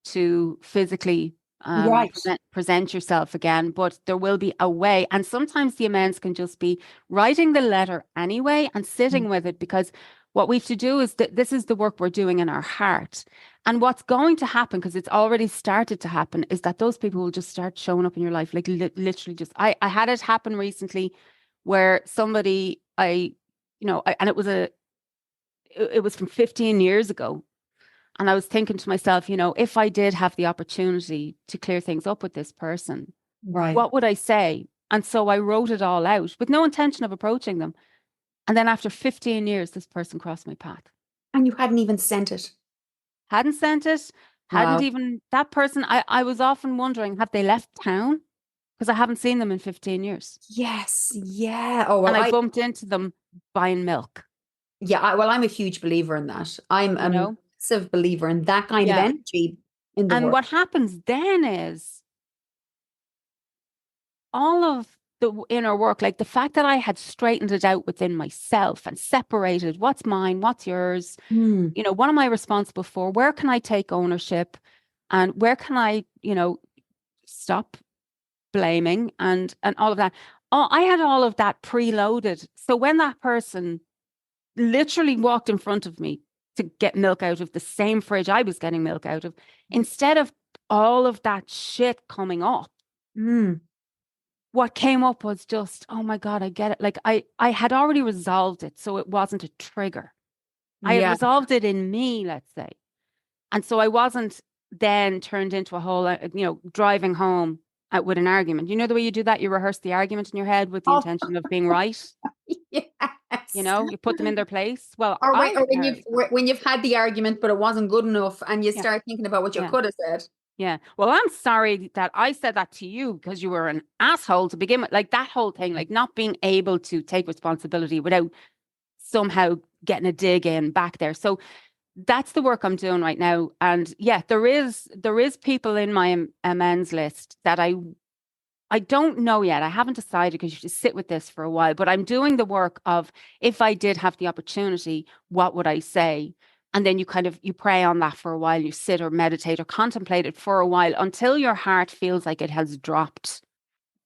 to physically Right. present yourself again, but there will be a way. And sometimes the amends can just be writing the letter anyway and sitting with it, because what we have to do is that this is the work we're doing in our heart. And what's going to happen, because it's already started to happen, is that those people will just start showing up in your life, like literally just. I had it happen recently where somebody and it was from 15 years ago. And I was thinking to myself, if I did have the opportunity to clear things up with this person, Right. what would I say? And so I wrote it all out with no intention of approaching them. And then after 15 years, this person crossed my path. And you hadn't even sent it. Hadn't sent it, hadn't Wow. even that person. I was often wondering, have they left town? Because I haven't seen them in 15 years. Yes. Yeah. Oh, And well, I bumped into them buying milk, I'm a huge believer in that. I'm you a know? massive believer in that kind of Yeah. energy in the And world. what happens then is all of the inner work, like the fact that I had straightened it out within myself and separated what's mine, what's yours, Hmm. what am I responsible for? Where can I take ownership? And where can I, stop blaming and all of that. Oh, I had all of that preloaded. So when that person literally walked in front of me to get milk out of the same fridge I was getting milk out of, instead of all of that shit coming up, Hmm. what came up was just, oh my God, I get it. Like I had already resolved it, so it wasn't a trigger. I had Yeah. resolved it in me, let's say. And so I wasn't then turned into a whole, driving home with an argument. You know the way you do that? You rehearse the argument in your head with the Oh, intention of being right. yes. You put them in their place. Well, Or when, I or when you've rehearsed them. when you've had the argument, but it wasn't good enough, and you Yeah, start thinking about what you yeah, could have said. yeah. Well, I'm sorry that I said that to you because you were an asshole to begin with. Like that whole thing, like not being able to take responsibility without somehow getting a dig in back there. So that's the work I'm doing right now. And yeah, there is people in my amends list that I don't know yet. I haven't decided because you just sit with this for a while, but I'm doing the work of if I did have the opportunity, what would I say? And then you pray on that for a while, you sit or meditate or contemplate it for a while until your heart feels like it has dropped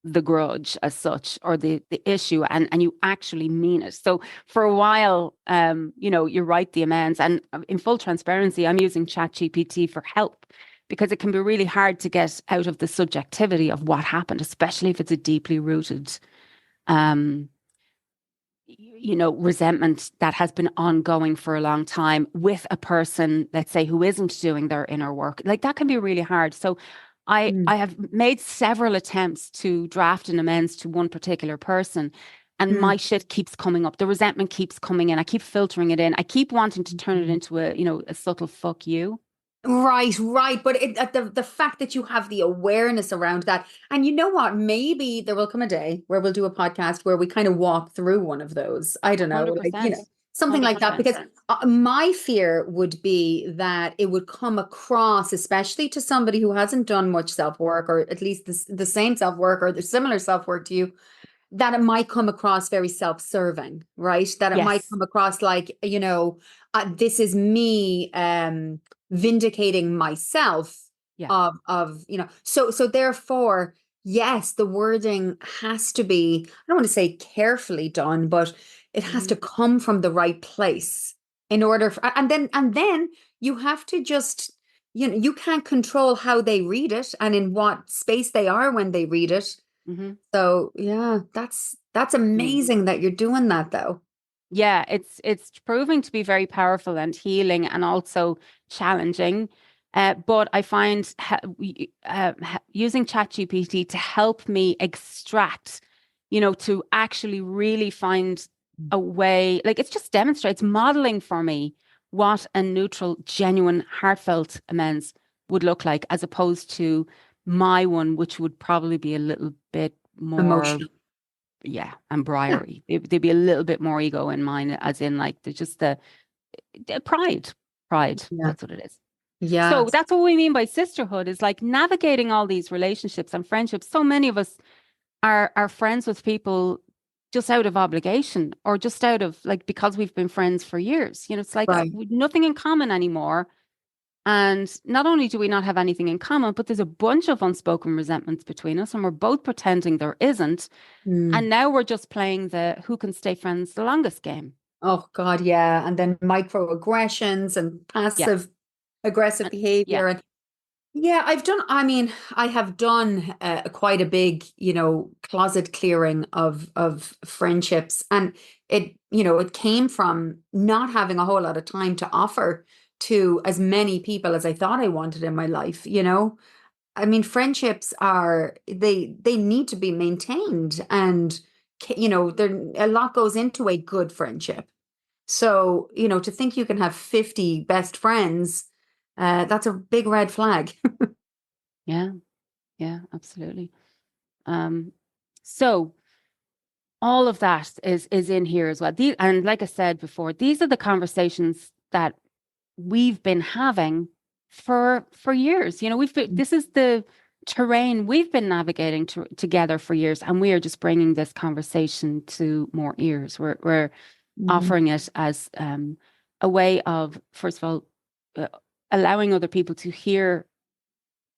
the grudge as such or the issue and you actually mean it. So for a while, you write the amends. And in full transparency, I'm using ChatGPT for help because it can be really hard to get out of the subjectivity of what happened, especially if it's a deeply rooted um resentment that has been ongoing for a long time with a person, let's say, who isn't doing their inner work. Like that can be really hard. So I have made several attempts to draft an amends to one particular person, and Hmm. my shit keeps coming up. The resentment keeps coming in. I keep filtering it in. I keep wanting to turn it into a subtle fuck you. Right, right. But the fact that you have the awareness around that, and you know what, maybe there will come a day where we'll do a podcast where we kind of walk through one of those. I don't know, like, 100%. Something like that, 100%. because my fear would be that it would come across, especially to somebody who hasn't done much self work, or at least the same self work or the similar self work to you, that it might come across very self-serving, right? That it might Yes. come across like, this is me vindicating myself Yeah. so therefore, yes, the wording has to be, I don't want to say carefully done, but it has Hmm. to come from the right place in order for, and then you have to just, you can't control how they read it and in what space they are when they read it. Hmm. So yeah, that's amazing that you're doing that though. Yeah, it's proving to be very powerful and healing and also challenging. But I find using ChatGPT to help me extract, to actually really find a way, like it just demonstrates, modeling for me what a neutral, genuine, heartfelt amends would look like, as opposed to my one, which would probably be a little bit more, Emotional. yeah, and Yeah, briary. There'd be a little bit more ego in mine, as in like there's just the pride. Pride. yeah, That's what it is. So yes, that's what we mean by sisterhood, is like navigating all these relationships and friendships. So many of us are friends with people just out of obligation, or just out of like, because we've been friends for years. It's like right. we've nothing in common anymore. And not only do we not have anything in common, but there's a bunch of unspoken resentments between us, and we're both pretending there isn't. And Mm. now we're just playing the who can stay friends the longest game. Oh God, yeah. And then microaggressions and Yeah. passive aggressive Yeah. behavior. And yeah, I mean, I have done quite a big, closet clearing of friendships. And it came from not having a whole lot of time to offer to as many people as I thought I wanted in my life. I mean, friendships they need to be maintained, and there a lot goes into a good friendship. So, to think you can have 50 best friends, that's a big red flag. Yeah. Yeah. Absolutely. Um, so all of that is in here as well. And like I said before, these are the conversations that we've been having for years. This is the terrain we've been navigating together for years, and we are just bringing this conversation to more ears. We're Mhm. offering it as a way of, first of all, uh, allowing other people to hear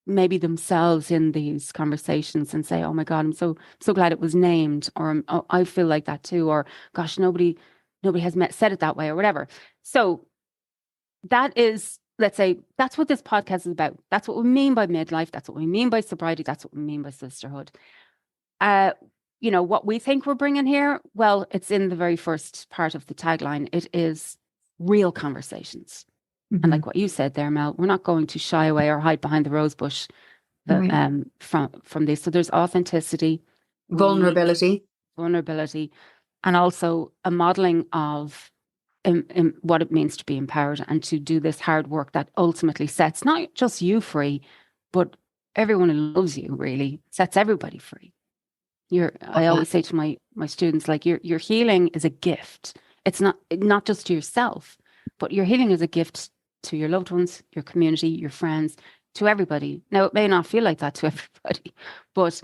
maybe themselves in these conversations and say, "Oh my God, I'm so glad it was named," or "Oh, I feel like that too," or "Gosh, nobody has said it that way," or whatever. So that is, let's say, that's what this podcast is about. That's what we mean by midlife. That's what we mean by sobriety. That's what we mean by sisterhood. Uh, what we think we're bringing here, well, it's in the very first part of the tagline. It is real conversations. And Mhm. like what you said there, Mel, we're not going to shy away or hide behind the rose bush Right. from this. So there's authenticity, Vulnerability. vulnerability, and also a modeling of what it means to be empowered and to do this hard work that ultimately sets not just you free, but everyone who loves you, really sets everybody free. I Yeah. always say to my students, like your healing is a gift. It's not just to yourself, but your healing is a gift to your loved ones, your community, your friends, to everybody. Now, it may not feel like that to everybody, but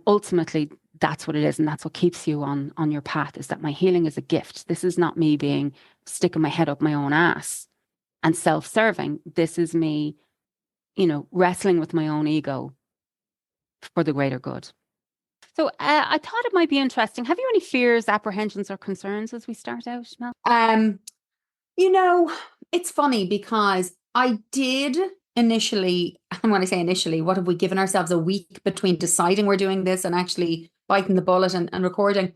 ultimately that's what it is, and that's what keeps you on your path, is that my healing is a gift. This is not me being sticking my head up my own ass and self-serving. This is me, wrestling with my own ego for the greater good. So I thought it might be interesting. Have you any fears, apprehensions, or concerns as we start out, Mel? Um, you know, it's funny because I did initially, and when I say initially, what have we given ourselves a week between deciding we're doing this and actually biting the bullet and recording?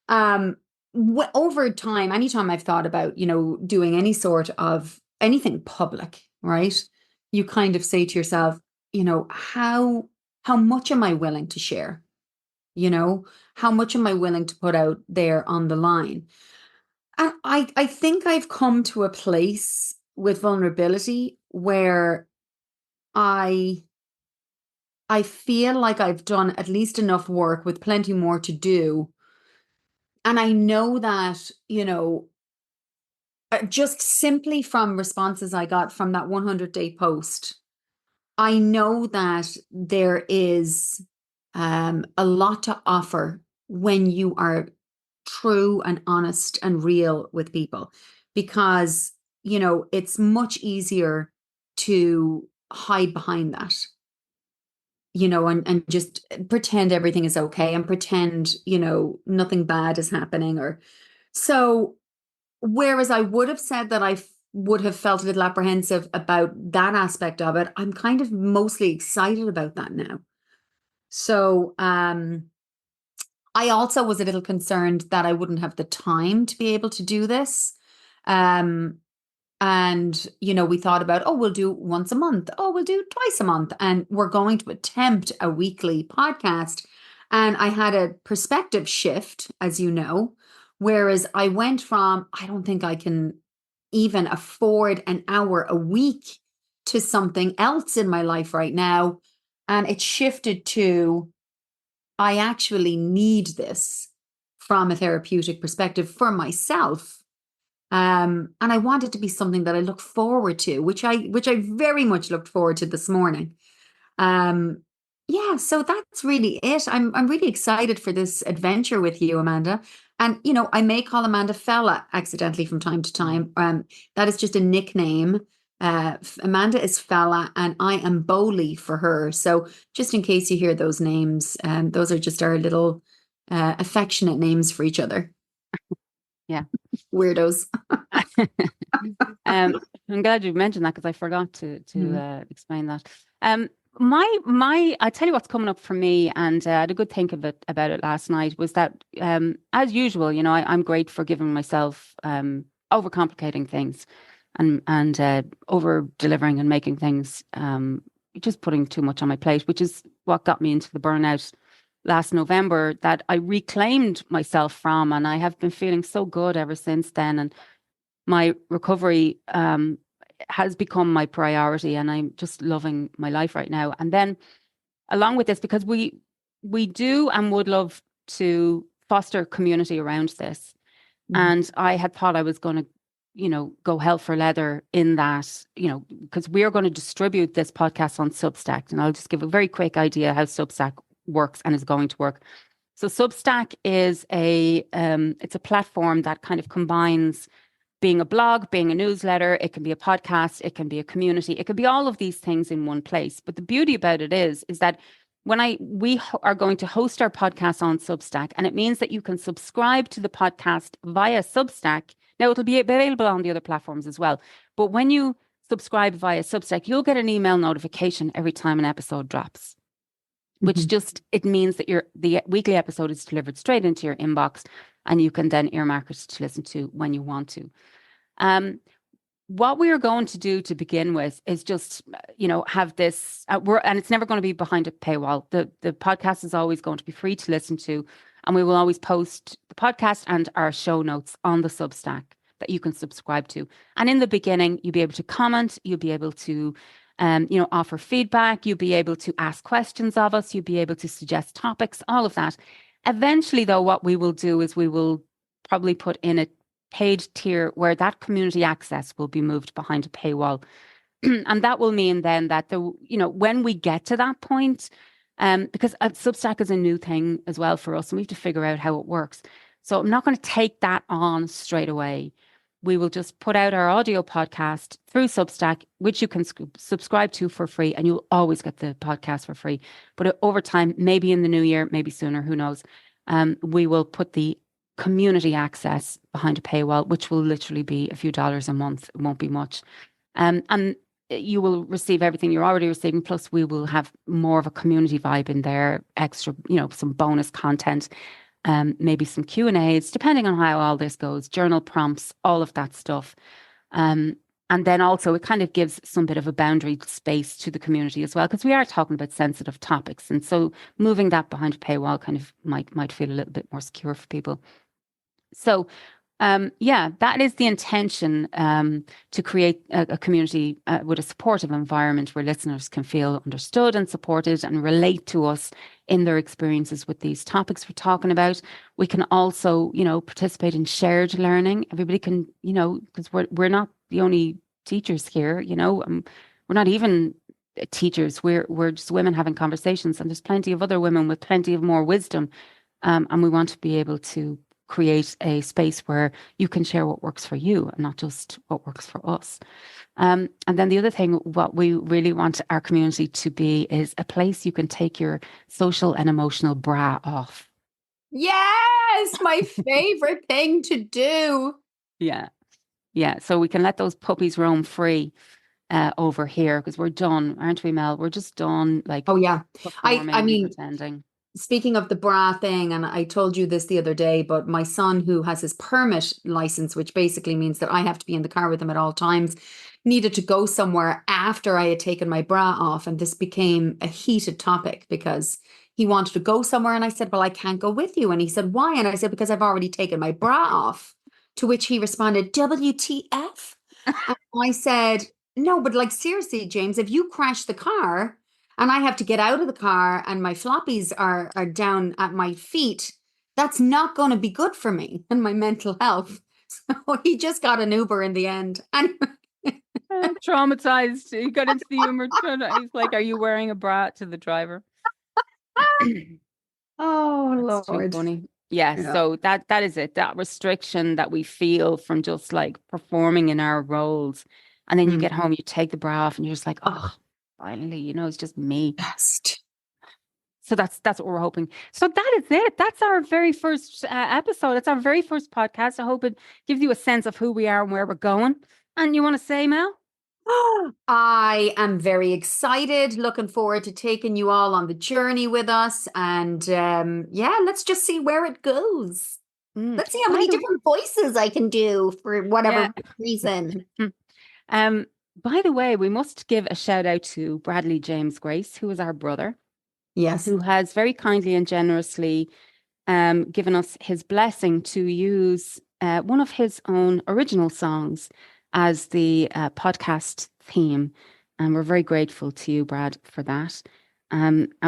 Um, Over time, anytime I've thought about, doing any sort of anything public, right? You kind of say to yourself, how much am I willing to share? You know, how much am I willing to put out there on the line? And I think I've come to a place with vulnerability where I I feel like I've done at least enough work with plenty more to do. And I know that, just simply from responses I got from that 100-day post, I know that there is a lot to offer when you are true and honest and real with people, because, it's much easier to hide behind that, and just pretend everything is okay and pretend, nothing bad is happening. Or so, whereas I would have said that would have felt a little apprehensive about that aspect of it, I'm kind of mostly excited about that now. So, I also was a little concerned that I wouldn't have the time to be able to do this. Um, and, we thought about, oh, we'll do once a month. Oh, we'll do twice a month. And we're going to attempt a weekly podcast. And I had a perspective shift, as you know, whereas I went from, I don't think I can even afford an hour a week, to something else in my life right now. And it shifted to, I actually need this from a therapeutic perspective for myself. And I want it to be something that I look forward to, which I very much looked forward to this morning. Um, yeah, so that's really it. I'm really excited for this adventure with you, Amanda. And I may call Amanda Fella accidentally from time to time. That is just a nickname. Amanda is Fella, and I am Bowley for her. So just in case you hear those names, those are just our little affectionate names for each other. Yeah. Weirdos. I'm glad you mentioned that because I forgot to Mhm. explain that. My I tell you what's coming up for me, and I had a good think of it about it last night. Was that as usual, I'm great for giving myself overcomplicating things, and over delivering and making things just putting too much on my plate, which is what got me into the burnout last November that I reclaimed myself from, and I have been feeling so good ever since then. And my recovery has become my priority, and I'm just loving my life right now. And then along with this, because we do and would love to foster community around this. Mhm. And I had thought I was going to, go hell for leather in that, because we're going to distribute this podcast on Substack. And I'll just give a very quick idea how Substack works and is going to work. So Substack is it's a platform that kind of combines being a blog, being a newsletter. It can be a podcast, it can be a community, it could be all of these things in one place. But the beauty about it is that we are going to host our podcast on Substack, and it means that you can subscribe to the podcast via Substack. Now it'll be available on the other platforms as well. But when you subscribe via Substack, you'll get an email notification every time an episode drops, which Mhm. just, it means that the weekly episode is delivered straight into your inbox, and you can then earmark it to listen to when you want to. Um, what we are going to do to begin with is just, have this, and it's never going to be behind a paywall. The podcast is always going to be free to listen to, and we will always post the podcast and our show notes on the Substack that you can subscribe to. And in the beginning, you'll be able to comment, you'll be able to, offer feedback, you'll be able to ask questions of us, you'll be able to suggest topics, all of that. Eventually, though, what we will do is we will probably put in a paid tier where that community access will be moved behind a paywall. And that will mean then that when we get to that point, because Substack is a new thing as well for us, and we have to figure out how it works. So I'm not going to take that on straight away. We will just put out our audio podcast through Substack, which you can subscribe to for free, and you'll always get the podcast for free. But over time, maybe in the new year, maybe sooner, who knows, we will put the community access behind a paywall, which will literally be a few dollars a month. It won't be much. And you will receive everything you're already receiving. Plus, we will have more of a community vibe in there, extra, some bonus content, maybe some Q&As, depending on how all this goes, journal prompts, all of that stuff. And then also it kind of gives some bit of a boundary space to the community as well, because we are talking about sensitive topics. And so moving that behind a paywall kind of might feel a little bit more secure for people. So Yeah, that is the intention, to create a community with a supportive environment where listeners can feel understood and supported and relate to us in their experiences with these topics we're talking about. We can also, participate in shared learning. Everybody can, because we're not the only teachers here, we're not even teachers. We're just women having conversations, and there's plenty of other women with plenty of more wisdom. And we want to be able to create a space where you can share what works for you and not just what works for us. And then the other thing, what we really want our community to be is a place you can take your social and emotional bra off. Yes, my favorite thing to do. Yeah. Yeah. So we can let those puppies roam free over here because we're done, aren't we, Mel? We're just done like Oh yeah. I performing and mean, pretending. speaking of the bra thing, and I told you this the other day, but my son, who has his permit license, which basically means that I have to be in the car with him at all times, needed to go somewhere after I had taken my bra off. And this became a heated topic because he wanted to go somewhere. And I said, well, I can't go with you. And he said, why? And I said, because I've already taken my bra off. To which he responded, WTF? And I said, no, but like seriously, James, if you crash the car, and I have to get out of the car and my floppies are down at my feet, that's not going to be good for me and my mental health. So he just got an Uber in the end. And Traumatized. He got into the humor. He's like, "Are you wearing a bra?" to the driver. oh That's too Lord. funny. Yeah, Yeah. so that is it. That restriction that we feel from just like performing in our roles. And then you Mm. get home, you take the bra off, and you're just like, oh, finally, it's just me. Best. So that's what we're hoping. So that is it. That's our very first episode. It's our very first podcast. I hope it gives you a sense of who we are and where we're going. And you want to say, Mel? I am very excited, looking forward to taking you all on the journey with us. And yeah, let's just see where it goes. Mm. Let's see how By many the different voices I can do for whatever yeah. reason. Um, by the way, we must give a shout out to Bradley James Grace, who is our brother, Yes. who has very kindly and generously given us his blessing to use one of his own original songs as the podcast theme. And we're very grateful to you, Brad, for that.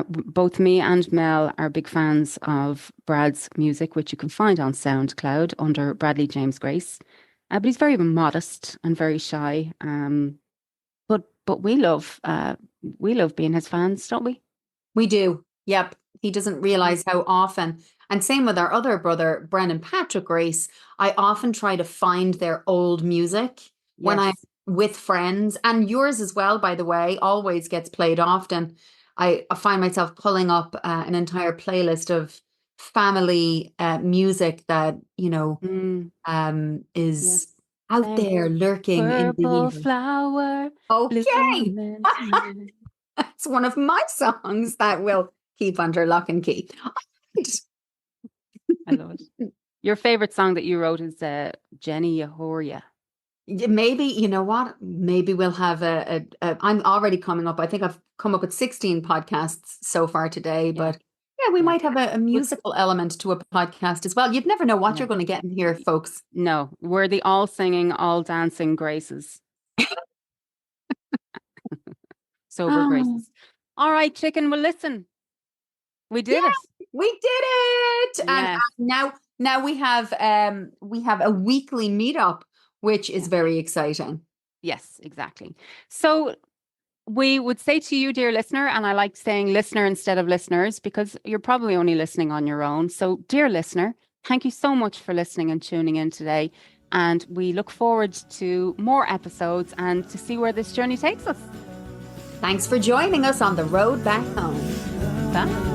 Both me and Mel are big fans of Brad's music, which you can find on SoundCloud under Bradley James Grace. But he's very modest and very shy. But we love being his fans, don't we? We do. Yep. He doesn't realize how often. And same with our other brother, Brennan Patrick Grace. I often try to find their old music when I'm Yes. with friends, and yours as well, by the way, always gets played often. I find myself pulling up an entire playlist of family music that, Mm, is yes. out Thank there lurking in the purple year. flower Okay. blooming tonight. It's one of my songs that will keep under lock and key. I love it. Your favorite song that you wrote is Jenny Yehoria. Maybe, you know what? Maybe we'll have I'm already coming up. I think I've come up with 16 podcasts so far today, Yeah, but yeah, we yeah. might have a We, musical element to a podcast as well. You'd never know what you're no, going to get in here, folks. no, we're the all singing, all dancing graces, sober Oh, graces. All right, chicken. Well, listen, we yeah, did it. we did it. And Yes, now we have a weekly meetup, which is yeah, very exciting. yes, exactly. So we would say to you, dear listener, and I like saying listener instead of listeners because you're probably only listening on your own. So, dear listener, thank you so much for listening and tuning in today. And we look forward to more episodes and to see where this journey takes us. Thanks for joining us on the road back home. Bye.